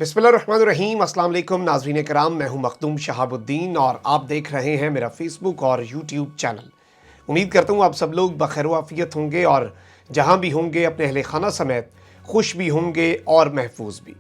बिस्मिल्लाहिर्रहमानिर्रहीम। अस्सलाम वालेकुम नाज़रीन कराम, मैं हूं मखदूम शहाबुद्दीन और आप देख रहे हैं मेरा फेसबुक और यूट्यूब चैनल। उम्मीद करता हूं आप सब लोग बखैर आफियत होंगे और जहां भी होंगे अपने अहले खाना समेत खुश भी होंगे और महफूज भी।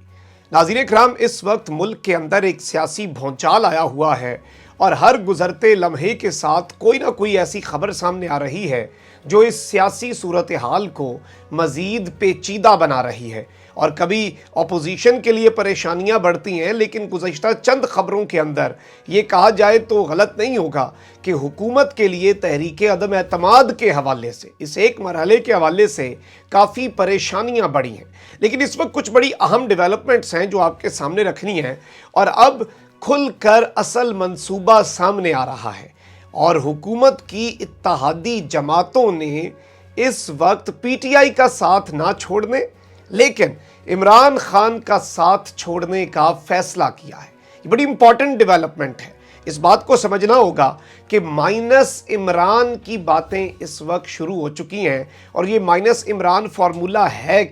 नाज़रीन कराम, इस वक्त मुल्क के अंदर एक सियासी भौचाल आया हुआ है और हर गुजरते लम्हे के साथ कोई ना कोई ऐसी खबर सामने आ रही है जो इस सियासी सूरत हाल को मज़ीद पेचीदा बना रही है। और कभी अपोजिशन के लिए परेशानियां बढ़ती हैं, लेकिन गुज़श्ता चंद खबरों के अंदर ये कहा जाए तो गलत नहीं होगा कि हुकूमत के लिए तहरीक अदम एतमाद के हवाले से, इस एक मरहले के हवाले से काफ़ी परेशानियां बढ़ी हैं। लेकिन इस वक्त कुछ बड़ी अहम डेवलपमेंट्स हैं जो आपके सामने रखनी हैं और अब खुलकर असल मंसूबा सामने आ रहा है। और हुकूमत की इत्तेहादी जमातों ने इस वक्त पीटीआई का साथ ना छोड़ने लेकिन इमरान खान का साथ छोड़ने का फैसला किया है। ये बड़ी इंपॉर्टेंट डेवलपमेंट है। इस बात को समझना होगा कि माइनस इमरान की बातें इस वक्त शुरू हो चुकी हैं। और ये माइनस इमरान फार्मूला है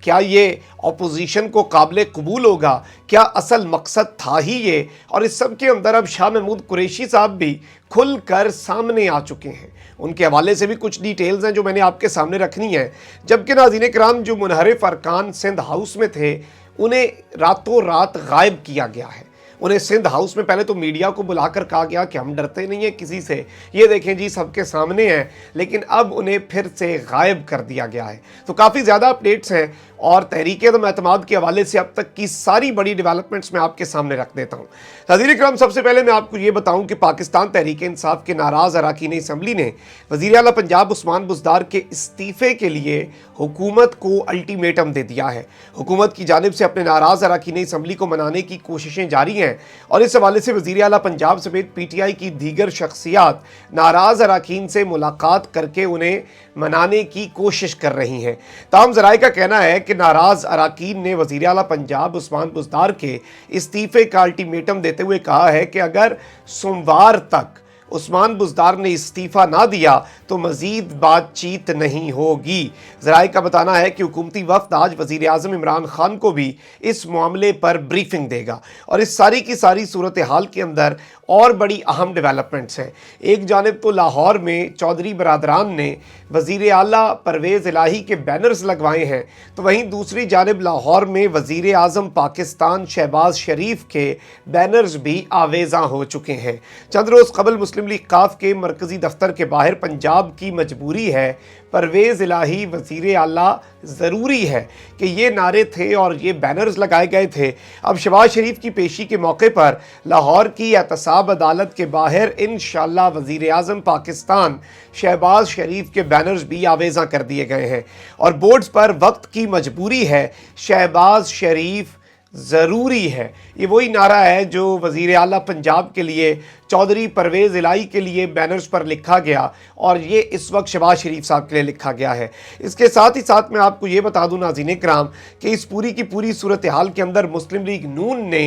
क्या ये अपोजिशन को काबिल कबूल होगा? क्या असल मकसद था ही ये? और इस सब के अंदर अब शाह महमूद कुरैशी साहब भी खुलकर सामने आ चुके हैं। उनके हवाले से भी कुछ डिटेल्स हैं जो मैंने आपके सामने रखनी है। जबकि नाज़रीन कराम, जो मुनहरिफ अरकान सिंध हाउस में थे उन्हें रातों रात गायब किया गया है। उन्हें सिंध हाउस में पहले तो मीडिया को बुलाकर कहा गया कि हम डरते नहीं हैं किसी से, ये देखें जी सबके सामने हैं, लेकिन अब उन्हें फिर से गायब कर दिया गया है। तो काफ़ी ज़्यादा अपडेट्स हैं और तहरीक अदम एतमाद के हवाले से अब तक की सारी बड़ी डेवलपमेंट्स मैं आपके सामने रख देता हूँ। नाज़रीन कराम, सबसे पहले मैं आपको ये बताऊँ कि पाकिस्तान तहरीक इंसाफ के नाराज़ अरकान असम्बली ने वज़ीर आला पंजाब उस्मान बुज़दार के इस्तीफ़े के लिए हुकूमत को अल्टीमेटम दे दिया है। हुकूमत की जानिब से अपने नाराज़ अरकान असम्बली को मनाने की कोशिशें जारी हैं और इस हवाले से वज़ीर आला पंजाब समेत पीटीआई की दीगर शख्सियात नाराज़ अरकान से मुलाकात करके उन्हें मनाने की कोशिश कर रही हैं। ताहम ज़राए का कहना है कि नाराज़ अरकान ने वज़ीर आला पंजाब उस्मान बुज़दार के इस्तीफ़े का अल्टीमेटम देते हुए कहा है कि अगर सोमवार तक उस्मान बुज़दार ने इस्तीफ़ा ना दिया तो मज़ीद बातचीत नहीं होगी। ज़राए का बताना है कि हुकूमती वफ़द आज वज़ीर आज़म इमरान खान को भी इस मामले पर ब्रीफिंग देगा। और इस सारी की सारी सूरत हाल के अंदर और बड़ी अहम डेवलपमेंट्स हैं। एक जानिब तो लाहौर में चौधरी बरादरान ने वज़ीर आला परवेज़ इलाही के बैनर्स लगवाए हैं, तो वहीं दूसरी जानिब लाहौर में वज़ीर आज़म पाकिस्तान शहबाज शरीफ के बैनर्स भी आवेज़ा हो चुके हैं। चंद रोज़ कबल मुस्लिम लीग काफ के मरकज़ी दफ्तर के बाहर पंजाब की मजबूरी है, परवेज़ इलाही वज़ीर आला ज़रूरी है कि ये नारे थे और ये बैनर्स लगाए गए थे। अब शहबाज शरीफ की पेशी के मौके पर लाहौर की एहतसाब अदालत के बाहर इंशाअल्लाह वज़ीर आज़म पाकिस्तान शहबाज शरीफ के बैनर्स भी आवेज़ा कर दिए गए हैं। और बोर्ड्स पर वक्त की मजबूरी है, शहबाज शरीफ ज़रूरी है। ये वही नारा है जो वज़ीर आला पंजाब के लिए चौधरी परवेज़ इलाही के लिए बैनर्स पर लिखा गया और ये इस वक्त शहबाज शरीफ साहब के लिए लिखा गया है। इसके साथ ही साथ मैं आपको ये बता दूं नाज़रीन कराम कि इस पूरी की पूरी सूरत हाल के अंदर मुस्लिम लीग नून ने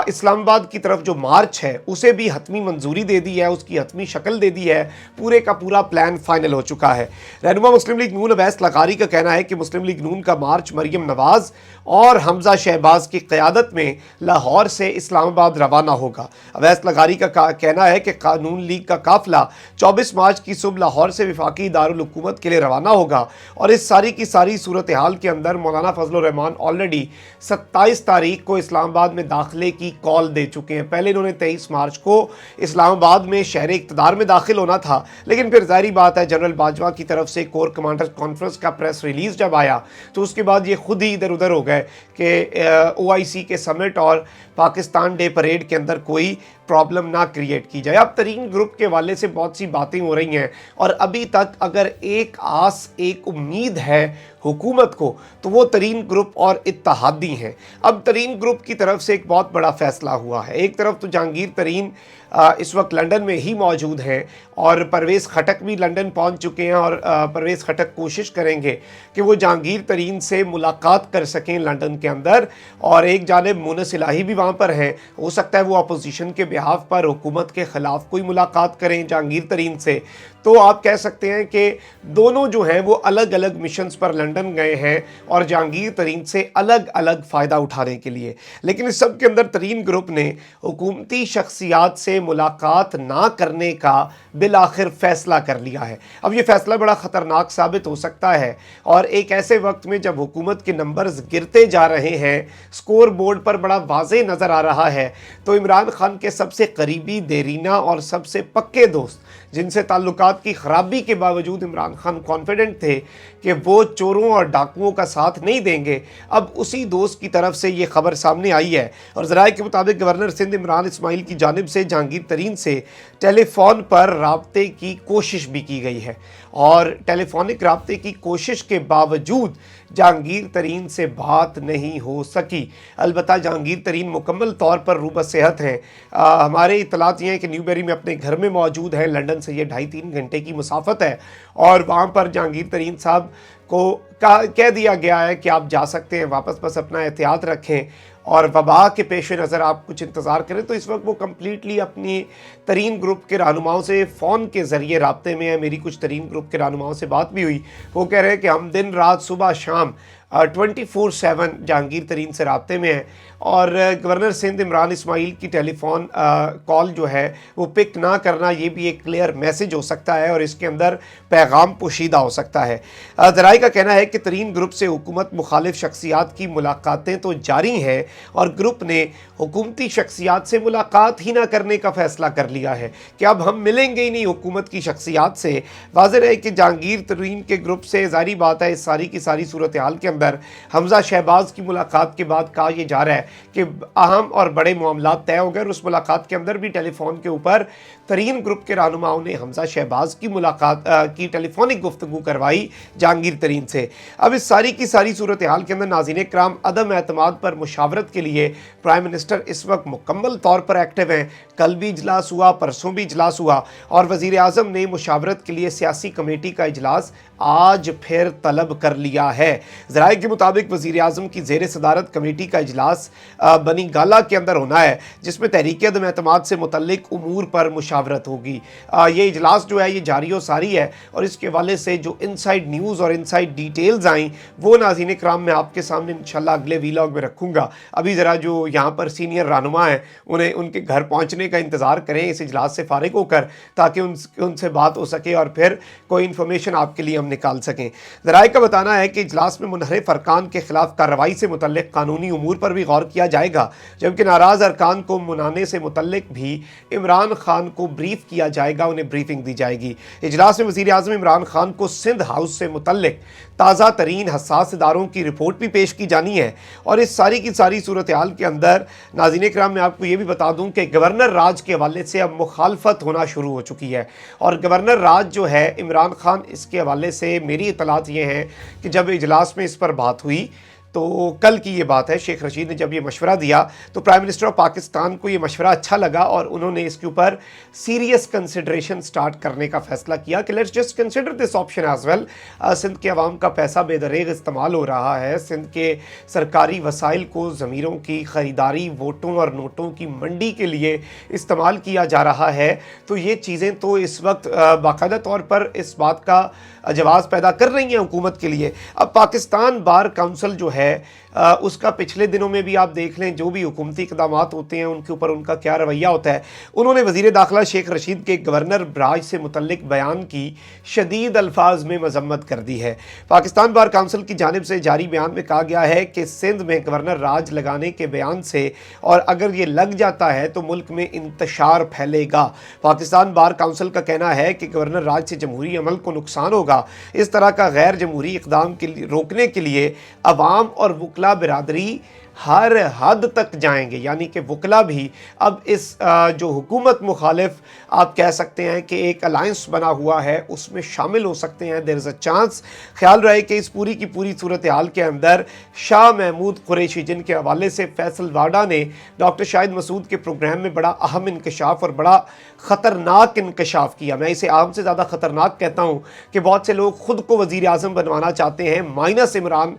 इस्लामाबाद की तरफ जो मार्च है उसे भी हतमी मंजूरी दे दी है, उसकी हतमी शक्ल दे दी है, पूरे का पूरा प्लान फाइनल हो चुका है। रहनुमा मुस्लिम लीग नून अवैस लगारी का कहना है कि मुस्लिम लीग नून का मार्च मरियम नवाज़ और हमजा शहबाज की क़यादत में लाहौर से इस्लामाबाद रवाना होगा। अवैस लगारी का कहना है कि कानून लीग का काफिला 24 मार्च की सुबह लाहौर से वफाकी दारुल हुकूमत के लिए रवाना होगा। और इस सारी की सारी सूरत हाल के अंदर मौलाना फजल रहमान ऑलरेडी 27 तारीख को इस्लामाबाद में दाखिले की कॉल दे चुके हैं। पहले इन्होंने 23 मार्च को इस्लामाबाद में शहर इक़्तिदार में दाखिल होना था, लेकिन फिर ज़ाहिर बात है जनरल बाजवा की तरफ से कोर कमांडर कॉन्फ्रेंस का प्रेस रिलीज़ जब आया तो उसके बाद ये खुद ही इधर उधर हो गए कि OIC के समिट और पाकिस्तान डे परेड के अंदर कोई प्रॉब्लम ना क्रिएट की जाए। अब तरीन ग्रुप के वाले से बहुत सी बातें हो रही हैं और अभी तक अगर एक आस एक उम्मीद है हुकूमत को तो वो तरीन ग्रुप और इत्तेहादी हैं। अब तरीन ग्रुप की तरफ से एक बहुत बड़ा फैसला हुआ है। एक तरफ तो जहांगीर तरीन इस वक्त लंदन में ही मौजूद हैं और परवेज़ खटक भी लंदन पहुंच चुके हैं और परवेज़ खटक कोशिश करेंगे कि वो जहांगीर तरीन से मुलाकात कर सकें लंदन के अंदर। और एक जानिब मुनस इलाही भी वहाँ पर हैं, हो सकता है वो अपोजिशन के बिहाफ पर हुकूमत के ख़िलाफ़ कोई मुलाकात करें जहांगीर तरीन से। تو آپ کہہ سکتے ہیں کہ دونوں جو ہیں وہ الگ الگ مشنز پر لندن گئے ہیں اور جہانگیر ترین سے الگ الگ فائدہ اٹھانے کے لیے، لیکن اس سب کے اندر ترین گروپ نے حکومتی شخصیات سے ملاقات نہ کرنے کا بالآخر فیصلہ کر لیا ہے۔ اب یہ فیصلہ بڑا خطرناک ثابت ہو سکتا ہے، اور ایک ایسے وقت میں جب حکومت کے نمبرز گرتے جا رہے ہیں، سکور بورڈ پر بڑا واضح نظر آ رہا ہے، تو عمران خان کے سب سے قریبی دیرینہ اور سب سے پکے دوست، جن سے تعلقات کی خرابی کے باوجود عمران خان کانفیڈنٹ تھے کہ وہ چوروں اور ڈاکوؤں کا ساتھ نہیں دیں گے، اب اسی دوست کی طرف سے یہ خبر سامنے آئی ہے، اور ذرائع کے مطابق گورنر سندھ عمران اسماعیل کی جانب سے جہانگیر ترین سے ٹیلی فون پر رابطے کی کوشش بھی کی گئی ہے، اور ٹیلی فونک رابطے کی کوشش کے باوجود جہانگیر ترین سے بات نہیں ہو سکی۔ البتہ جہانگیر ترین مکمل طور پر روبہ صحت ہیں۔ ہمارے اطلاعات یہ ہیں کہ نیوبیری میں اپنے گھر میں موجود ہیں، لندن سے یہ 2.5-3 گھنٹے کی مسافت ہے، اور وہاں پر جہانگیر ترین صاحب کو کہہ دیا گیا ہے کہ آپ جا سکتے ہیں واپس، بس اپنا احتیاط رکھیں اور وبا کے پیش نظر آپ کچھ انتظار کریں۔ تو اس وقت وہ کمپلیٹلی اپنی ترین گروپ کے رہنماؤں سے فون کے ذریعے رابطے میں ہے۔ میری کچھ ترین گروپ کے رہنماؤں سے بات بھی ہوئی، وہ کہہ رہے ہیں کہ ہم دن رات صبح شام 24/7 جہانگیر ترین سے رابطے میں ہیں، اور گورنر سندھ عمران اسماعیل کی ٹیلی فون کال جو ہے وہ پک نہ کرنا، یہ بھی ایک کلیئر میسج ہو سکتا ہے، اور اس کے اندر پیغام پوشیدہ ہو سکتا ہے۔ ذرائع کا کہنا ہے کہ ترین گروپ سے حکومت مخالف شخصیات کی ملاقاتیں تو جاری ہیں، اور گروپ نے حکومتی شخصیات سے ملاقات ہی نہ کرنے کا فیصلہ کر لیا ہے کہ اب ہم ملیں گے ہی نہیں حکومت کی شخصیات سے۔ واضح ہے کہ جہانگیر ترین کے گروپ سے ظاہری بات ہے اس ساری کی ساری صورتحال کے اندر حمزہ شہباز کی ملاقات کے بعد کہا یہ جا رہا ہے کہ اہم اور بڑے معاملات طے ہو گئے، اور اس ملاقات کے اندر بھی ٹیلی فون کے اوپر ترین گروپ کے رہنماؤں نے حمزہ شہباز کی ملاقات کی ٹیلی فونک گفتگو کروائی جہانگیر ترین سے۔ اب اس ساری کی ساری صورتحال کے اندر ناظرین کرام، عدم اعتماد پر مشاورت کے لیے پرائم منسٹر اس وقت مکمل طور پر ایکٹیو ہیں۔ کل بھی اجلاس ہوا، پرسوں بھی اجلاس ہوا، اور وزیر اعظم نے مشاورت کے لیے سیاسی کمیٹی کا اجلاس آج پھر طلب کر لیا ہے۔ ذرائع کے مطابق وزیر اعظم کی زیر صدارت کمیٹی کا اجلاس بنی گالا کے اندر ہونا ہے، جس میں تحریک عدم اعتماد سے متعلق امور پر مشاورت ہوگی۔ یہ اجلاس جو ہے یہ جاری و ساری ہے، اور اس کے حوالے سے جو انسائیڈ نیوز اور انسائیڈ ڈیٹیلز آئیں وہ ناظرین کرام میں آپ کے سامنے انشاءاللہ اگلے ویلاگ میں رکھوں گا۔ ابھی ذرا جو یہاں پر سینئر رہنما ہیں انہیں ان کے گھر پہنچنے کا انتظار کریں اس اجلاس سے فارغ ہو کر، تاکہ ان سے بات ہو سکے اور پھر کوئی انفارمیشن آپ کے لیے ہم نکال سکیں۔ ذرائع کا بتانا ہے کہ اجلاس میں منحرف ارکان کے خلاف کارروائی سے متعلق قانونی امور پر بھی غور کیا جائے گا، جبکہ ناراض ارکان کو منانے سے متعلق بھی عمران خان کو بریف کیا جائے گا، انہیں بریفنگ دی جائے گی۔ اجلاس میں وزیر اعظم عمران خان کو سندھ ہاؤس سے متعلق تازہ ترین حساس اداروں کی رپورٹ بھی پیش کی جانی ہے، اور اس ساری کی ساری صورتحال کے اندر ناظرین کرام میں آپ کو یہ بھی بتا دوں کہ گورنر راج کے حوالے سے اب مخالفت ہونا شروع ہو چکی ہے، اور گورنر راج جو ہے عمران خان، اس کے حوالے سے میری اطلاعات یہ ہیں کہ جب اجلاس میں اس پر بات ہوئی تو کل کی یہ بات ہے، شیخ رشید نے جب یہ مشورہ دیا تو پرائم منسٹر آف پاکستان کو یہ مشورہ اچھا لگا، اور انہوں نے اس کے اوپر سیریس کنسیڈریشن سٹارٹ کرنے کا فیصلہ کیا کہ let's just consider this option as well. Sindh کے عوام کا پیسہ بے دریغ استعمال ہو رہا ہے، سندھ کے سرکاری وسائل کو ضمیروں کی خریداری، ووٹوں اور نوٹوں کی منڈی کے لیے استعمال کیا جا رہا ہے، تو یہ چیزیں تو اس وقت باقاعدہ طور پر اس بات کا جواز پیدا کر رہی ہیں حکومت کے لیے۔ اب پاکستان بار کونسل جو ہے اس کا پچھلے دنوں میں بھی آپ دیکھ لیں جو بھی حکومتی اقدامات ہوتے ہیں ان کے اوپر ان کا کیا رویہ ہوتا ہے۔ انہوں نے وزیر داخلہ شیخ رشید کے گورنر براج سے متعلق بیان کی شدید الفاظ میں مذمت کر دی ہے۔ پاکستان بار کونسل کی جانب سے جاری بیان میں کہا گیا ہے کہ سندھ میں گورنر راج لگانے کے بیان سے، اور اگر یہ لگ جاتا ہے تو ملک میں انتشار پھیلے گا۔ پاکستان بار کونسل کا کہنا ہے کہ گورنر راج سے جمہوری عمل کو نقصان ہوگا۔ اس طرح کا غیر جمہوری اقدام روکنے کے لیے عوام اور وکلا برادری ہر حد تک جائیں گے، یعنی کہ وکلا بھی اب اس جو حکومت مخالف آپ کہہ سکتے ہیں کہ ایک الائنس بنا ہوا ہے اس میں شامل ہو سکتے ہیں۔ دیر از اے چانس۔ خیال رہے کہ اس پوری کی پوری صورتحال کے اندر شاہ محمود قریشی، جن کے حوالے سے فیصل واڈا نے ڈاکٹر شاہد مسعود کے پروگرام میں بڑا اہم انکشاف اور بڑا خطرناک انکشاف کیا، میں اسے عام سے زیادہ خطرناک کہتا ہوں کہ بہت سے لوگ خود کو وزیر اعظم بنوانا چاہتے ہیں مائنس عمران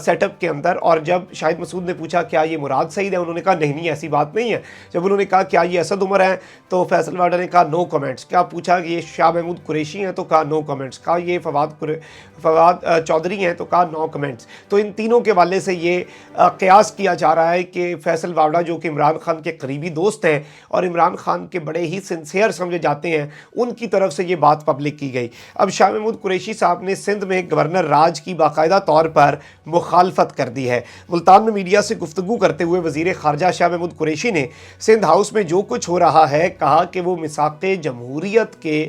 سیٹ اپ کے اندر، اور جب شاہد مسعود ने पूछा क्या ये मुराद सईद है, उन्होंने कहा नहीं नहीं ऐसी बात नहीं है। जब उन्होंने कहा क्या ये असद उमर हैं, तो फैसल वाडा ने कहा नो कमेंट्स। क्या पूछा कि ये शाह महमूद कुरैशी हैं, तो कहा नो कमेंट्स। कहा ये फवाद चौधरी हैं, तो कहा नो कमेंट्स। तो इन तीनों के वाले से ये क़यास किया जा रहा है कि फैसल वाडा जो कि इमरान खान के करीबी दोस्त हैं और इमरान खान के बड़े ही सिंसियर समझे जाते हैं, उनकी तरफ से ये बात पब्लिक की गई। अब शाह महमूद कुरैशी साहब ने सिंध में गवर्नर राज की बाकायदा तौर पर मुखालफत कर दी है। मुल्तान में मीडिया से गुफ्तगू करते हुए वज़ीर ख़ारजा शाह महमूद कुरैशी ने सिंध हाउस में जो कुछ हो रहा है कहा कि वो मिसाक़े जमहूरियत के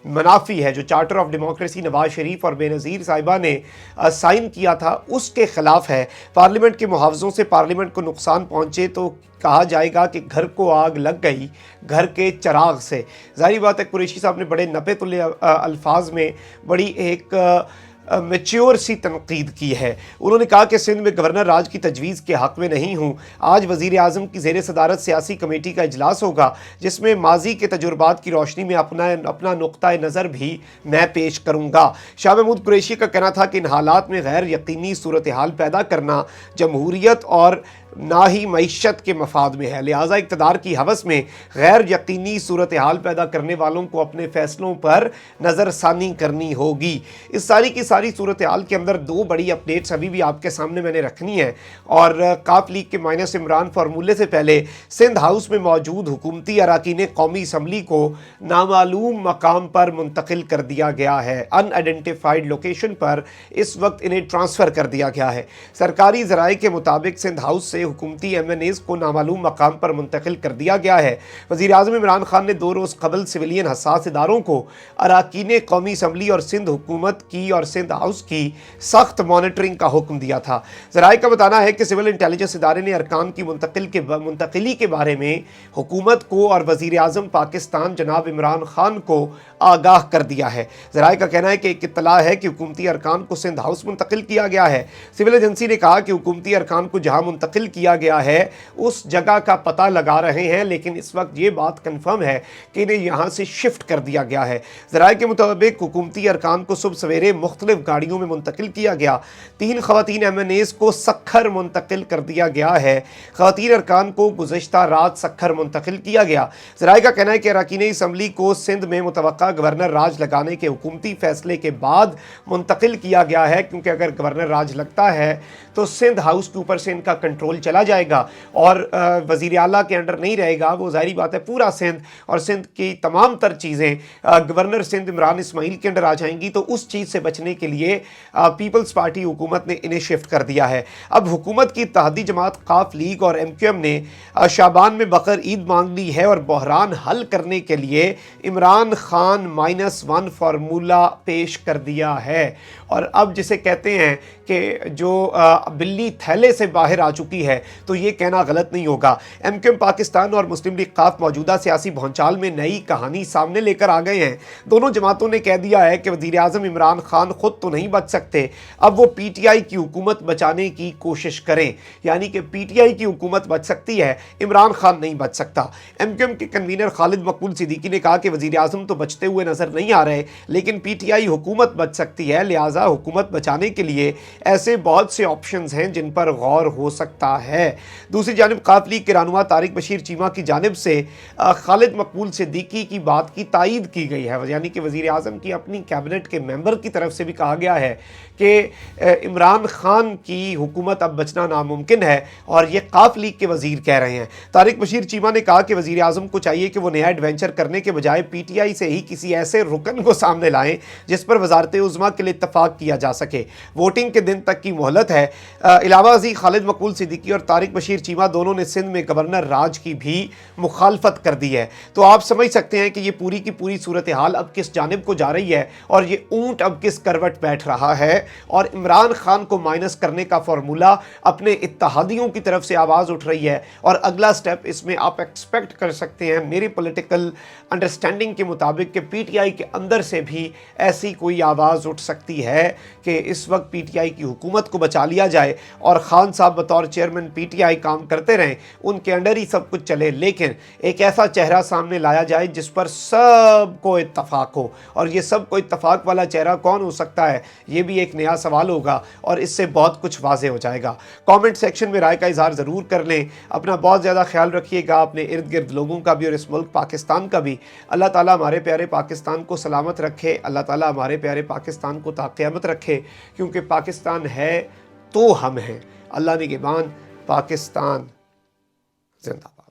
मनाफी है। जो charter of democracy Nawaz Sharif और बेनज़ीर साहिबा ने साइन किया था उसके ख़िलाफ़ है। पार्लियामेंट के मुहावज़ों से पार्लियामेंट को नुकसान पहुँचे तो कहा जाएगा कि घर को आग लग गई घर के चिराग से। ज़ाहिर बात है कुरैशी साहब ने बड़े नपे तुले अल्फाज में बड़ी एक मैच्योर सी तनकीद की है। उन्होंने कहा कि सिंध में गवर्नर राज की तजवीज़ के हक़ में नहीं हूँ। आज वज़ीर आज़म की ज़ेर सदारत सियासी कमेटी का इजलास होगा जिसमें माजी के तजुर्बात की रोशनी में अपना नुक्ता नज़र भी मैं पेश करूँगा। शाह महमूद कुरैशी का कहना था कि इन हालात में गैर यकीनी सूरत हाल पैदा करना जमहूरियत और ना ही मईशत के मफाद में है, लिहाजा इक़्तिदार की हवस में गैर यकीनी सूरत हाल पैदा करने वालों को अपने फ़ैसलों पर नज़रसानी करनी होगी। इस सारी की सारी सूरत हाल के अंदर दो बड़ी अपडेट्स अभी भी आपके सामने मैंने रखनी है। और काफ लीग के माइनस इमरान फार्मूले से पहले सिंध हाउस में मौजूद हुकूमती अराकीन कौमी असम्बली को नामालूम मकाम पर मुंतकिल कर दिया गया है। अनआइडेंटिफाइड लोकेशन पर इस वक्त इन्हें ट्रांसफ़र कर दिया गया है। सरकारी ज़राए के मुताबिक सिंध हाउस से हुकूमती MNAs को नामालूम मकाम पर मुंतकिल कर दिया गया है। वज़ीर आज़म इमरान खान ने 2 रोज़ कबल सिविलियन हसास इदारों को अराकीन कौमी असम्बली और सिंध हुकूमत की और सिंध हाउस की सख्त मॉनिटरिंग का हुक्म दिया था। ज़राए का बताना है कि सिविल इंटेलिजेंस इदारे ने अरकान की मुंतकिली के बारे में हुकूमत को और वज़ीर आज़म पाकिस्तान जनाब इमरान खान को आगाह कर दिया है। ज़राए का कहना है कि एक इत्तला है कि हुकूमती अरकान को सिंध हाउस मुंतकिल किया गया है। सिविल एजेंसी ने कहा कि हुकूमती अरकान को जहाँ मुंतकिल किया गया है उस जगह का पता लगा रहे हैं, लेकिन इस वक्त ये बात कंफर्म है कि इन्हें यहाँ से शिफ्ट कर दिया गया है। ज़राए के मुताबिक हुकूमती अरकान को सुबह सवेरे मुख्तलिफ गाड़ियों में मुंतकिल किया गया। 3 ख़वातीन MNAs को सखर मुंतकिल कर दिया गया है। ख़वातीन अरकान को गुज़श्ता रात सखर मुंतकिल किया गया। ज़राए का कहना है कि अरकान असम्बली को सिंध में मुतवक्का गवर्नर राज लगाने के हुकूमती फ़ैसले के बाद मुंतकिल किया गया है, क्योंकि अगर गवर्नर राज लगता है तो सिंध हाउस के ऊपर से इनका कंट्रोल चला जाएगा और वज़ीर आला के अंडर नहीं रहेगा। वो ज़ाहिर बात है पूरा सिंध और सिंध की तमाम तर चीज़ें गवर्नर सिंध इमरान इस्माइल के अंडर आ जाएंगी। तो उस चीज़ से बचने के लिए पीपल्स पार्टी हुकूमत ने इन्हें शिफ्ट कर दिया है। अब हुकूमत की इत्तेहादी जमात काफ लीग और MQM ने शाबान में बकर ईद मांग ली है और बहरान हल करने के लिए इमरान खान -1 फार्मूला पेश कर दिया है। और अब जिसे कहते हैं कि जो बिल्ली थैले से बाहर आ चुकी है, तो ये कहना गलत नहीं होगा। MQM पाकिस्तान और मुस्लिम लीग काफ मौजूदा सियासी भौचाल में नई कहानी सामने लेकर आ गए हैं। दोनों जमातों ने कह दिया है कि वज़ीर आज़म इमरान खान खुद तो नहीं बच सकते, अब वो PTI की हुकूमत बचाने की कोशिश करें, यानी कि PTI की हुकूमत बच सकती है, इमरान खान नहीं बच सकता। MQM के कन्वीनर खालिद मकबूल सिद्दीकी ने कहा कि वज़ीर आज़म तो बचते हुए नज़र नहीं आ रहे, लेकिन PTI हुकूमत बच सकती है, लिहाजा हुकूमत बचाने के लिए ऐसे बहुत से ऑप्शंस हैं जिन पर गौर हो सकता है। दूसरी जानिब काफ लीग के रहनुमा तारिक बशीर चीमा की जानिब से खालिद मकबूल सिद्दीकी की बात की तायीद की गई है, यानी कि वज़ीर आज़म की अपनी कैबिनेट के मेंबर की तरफ से भी कहा गया है कि इमरान खान की हुकूमत अब बचना नामुमकिन है, और ये काफ लीग के वज़ीर कह रहे हैं। तारिक बशीर चीमा ने कहा कि वज़ीर आज़म को चाहिए कि वो नया एडवेंचर करने के बजाय PTI से ही किसी ऐसे रुकन को सामने लाएं जिस पर वज़ारत उज़्मा के लिए इत्तफाक किया जा सके। वोटिंग के दिन तक की मोहलत है। इलावा अज़ी खालिद मकबूल सिद्दीकी और तारिक बशीर चीमा दोनों ने सिंध में गवर्नर राज की भी मुखालफत कर दी है। तो आप समझ सकते हैं कि ये पूरी की पूरी सूरत हाल अब किस जानिब को जा रही है और ये ऊंट अब किस करवट बैठ रहा है। और इमरान खान को माइनस करने का फार्मूला अपने इत्तेहादियों की तरफ से आवाज़ उठ रही है, और अगला स्टेप इसमें आप एक्सपेक्ट कर सकते हैं मेरी पॉलिटिकल अंडरस्टैंडिंग के मुताबिक कि PTI के अंदर से भी ऐसी कोई आवाज़ उठ सकती है कि इस वक्त PTI की हुकूमत को बचा लिया जाए और खान साहब बतौर चेयरमैन एस्टेब्लिशमेंट PTI काम करते रहें, उनके अंडर ही सब कुछ चले, लेकिन एक ऐसा चेहरा सामने लाया जाए जिस पर सबको इत्तफाक हो। और ये सबको इत्तफाक वाला चेहरा कौन हो सकता है, ये भी एक नया सवाल होगा और इससे बहुत कुछ वाज़े हो जाएगा। कमेंट सेक्शन में राय का इजहार ज़रूर कर लें। अपना बहुत ज़्यादा ख्याल रखिएगा, अपने इर्द गिर्द लोगों का भी और इस मुल्क पाकिस्तान का भी। अल्लाह ताला हमारे प्यारे पाकिस्तान को सलामत रखे, अल्लाह ताला हमारे प्यारे पाकिस्तान को ता क़यामत रखे, क्योंकि पाकिस्तान है तो हम हैं। अल्लाह निगहबान। पाकिस्तान जिंदाबाद।